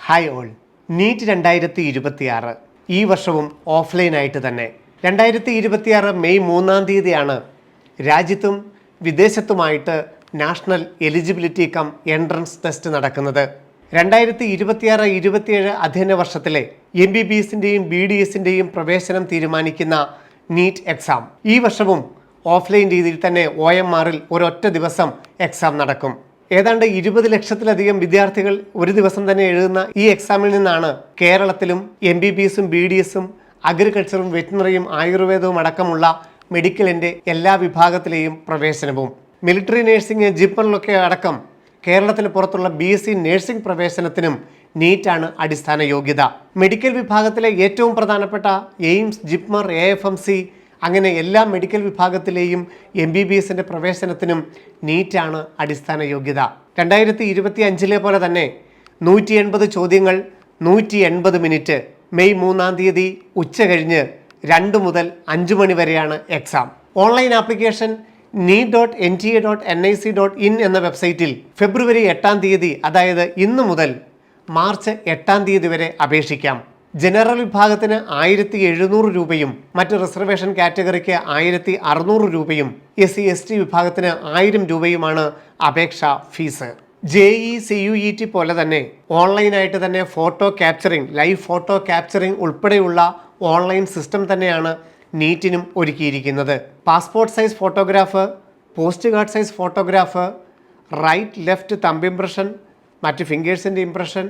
Hi all. NEET 2026 ഈ വർഷവും ഓഫ്ലൈനായിട്ട് തന്നെ. 2026 മെയ് 3-ാം തീയതിയാണ് രാജ്യത്തും വിദേശത്തുമായിട്ട് national eligibility cum entrance test നടക്കുന്നത്. 2026-27 അധ്യയന വർഷത്തിലെ MBBSൻ്റെയും BDSൻ്റെയും പ്രവേശനം തീരുമാനിക്കുന്ന നീറ്റ് എക്സാം ഈ വർഷവും ഓഫ്ലൈൻ രീതിയിൽ തന്നെ OMRൽ ഒരൊറ്റ ദിവസം എക്സാം നടക്കും. ഏതാണ്ട് 20 ലക്ഷത്തിലധികം വിദ്യാർത്ഥികൾ ഒരു ദിവസം തന്നെ എഴുതുന്ന ഈ എക്സാമിൽ നിന്നാണ് കേരളത്തിലും MBBSും BDSും അഗ്രികൾച്ചറും വെറ്റിനറിയും ആയുർവേദവും അടക്കമുള്ള മെഡിക്കലിൻ്റെ എല്ലാ വിഭാഗത്തിലെയും പ്രവേശനവും. മിലിറ്ററി നഴ്സിംഗ്, ജിപ്പറിലൊക്കെ അടക്കം കേരളത്തിന് പുറത്തുള്ള BSc നഴ്സിംഗ് പ്രവേശനത്തിനും നീറ്റാണ് അടിസ്ഥാന യോഗ്യത. മെഡിക്കൽ വിഭാഗത്തിലെ ഏറ്റവും പ്രധാനപ്പെട്ട എയിംസ്, ജിപ്മർ, AFMC അങ്ങനെ എല്ലാ മെഡിക്കൽ വിഭാഗത്തിലെയും MBBSൻ്റെ പ്രവേശനത്തിനും നീറ്റാണ് അടിസ്ഥാന യോഗ്യത. 2025 പോലെ തന്നെ 180 ചോദ്യങ്ങൾ, 180 മിനിറ്റ്. മെയ് 3-ാം തീയതി ഉച്ച കഴിഞ്ഞ് 2 മുതൽ 5 മണി വരെയാണ് എക്സാം. ഓൺലൈൻ ആപ്ലിക്കേഷൻ NEET.NTA.NIC.in എന്ന വെബ്സൈറ്റിൽ ഫെബ്രുവരി 8-ാം തീയതി, അതായത് ഇന്ന് മുതൽ മാർച്ച് 8-ാം തീയതി വരെ അപേക്ഷിക്കാം. ജനറൽ വിഭാഗത്തിന് 1700 രൂപയും മറ്റ് റിസർവേഷൻ കാറ്റഗറിക്ക് 1600 രൂപയും SC ST വിഭാഗത്തിന് 1000 രൂപയുമാണ് അപേക്ഷാ ഫീസ്. JEE CUET പോലെ തന്നെ ഓൺലൈനായിട്ട് തന്നെ photo capturing, live photo capturing ഉൾപ്പെടെയുള്ള ഓൺലൈൻ സിസ്റ്റം തന്നെയാണ് നീറ്റിനും ഒരുക്കിയിരിക്കുന്നത്. Passport size photograph, post card size photograph, right left thumb impression, മറ്റ് ഫിംഗേഴ്സിൻ്റെ impression,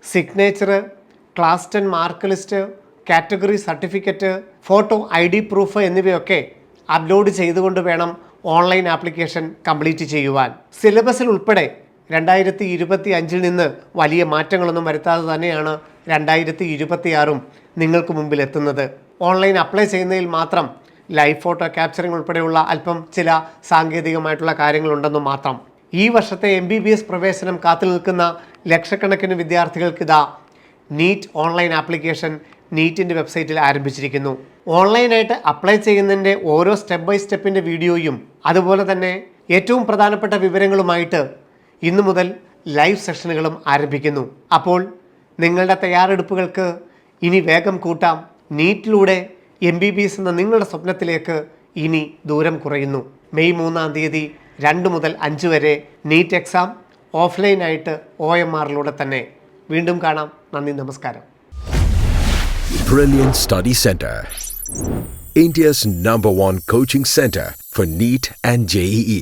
signature, class 10 mark list, category certificate, photo ID proof എന്നിവയൊക്കെ അപ്ലോഡ് ചെയ്തുകൊണ്ട് വേണം ഓൺലൈൻ ആപ്ലിക്കേഷൻ കംപ്ലീറ്റ് ചെയ്യുവാൻ. സിലബസിൽ ഉൾപ്പെടെ 2025 നിന്ന് വലിയ മാറ്റങ്ങളൊന്നും വരുത്താതെ തന്നെയാണ് 2026 നിങ്ങൾക്ക് മുമ്പിൽ എത്തുന്നത്. ഓൺലൈൻ അപ്ലൈ ചെയ്യുന്നതിൽ മാത്രം ലൈവ് ഫോട്ടോ ക്യാപ്ചറിംഗ് ഉൾപ്പെടെയുള്ള അല്പം ചില സാങ്കേതികമായിട്ടുള്ള കാര്യങ്ങളുണ്ടെന്നും മാത്രം. ഈ വർഷത്തെ MBBS പ്രവേശനം കാത്തു നിൽക്കുന്ന ലക്ഷക്കണക്കിന് വിദ്യാർത്ഥികൾക്കിതാ നീറ്റ് ഓൺലൈൻ ആപ്ലിക്കേഷൻ നീറ്റിൻ്റെ വെബ്സൈറ്റിൽ ആരംഭിച്ചിരിക്കുന്നു. ഓൺലൈനായിട്ട് അപ്ലൈ ചെയ്യുന്നതിൻ്റെ ഓരോ സ്റ്റെപ്പ് ബൈ സ്റ്റെപ്പിൻ്റെ വീഡിയോയും അതുപോലെ തന്നെ ഏറ്റവും പ്രധാനപ്പെട്ട വിവരങ്ങളുമായിട്ട് ഇന്നു മുതൽ ലൈവ് സെഷനുകളും ആരംഭിക്കുന്നു. അപ്പോൾ നിങ്ങളുടെ തയ്യാറെടുപ്പുകൾക്ക് ഇനി വേഗം കൂട്ടാം. നീറ്റിലൂടെ MBBS എന്ന നിങ്ങളുടെ സ്വപ്നത്തിലേക്ക് ഇനി ദൂരം കുറയുന്നു. മെയ് 3-ാം തീയതി 2 മുതൽ 5 വരെ നീറ്റ് എക്സാം ഓഫ്ലൈനായിട്ട് OMRലൂടെ തന്നെ. വീണ്ടും കാണാം. നന്ദി, നമസ്കാരം. Brilliant Study Center, India's #1 coaching center for NEET and JEE.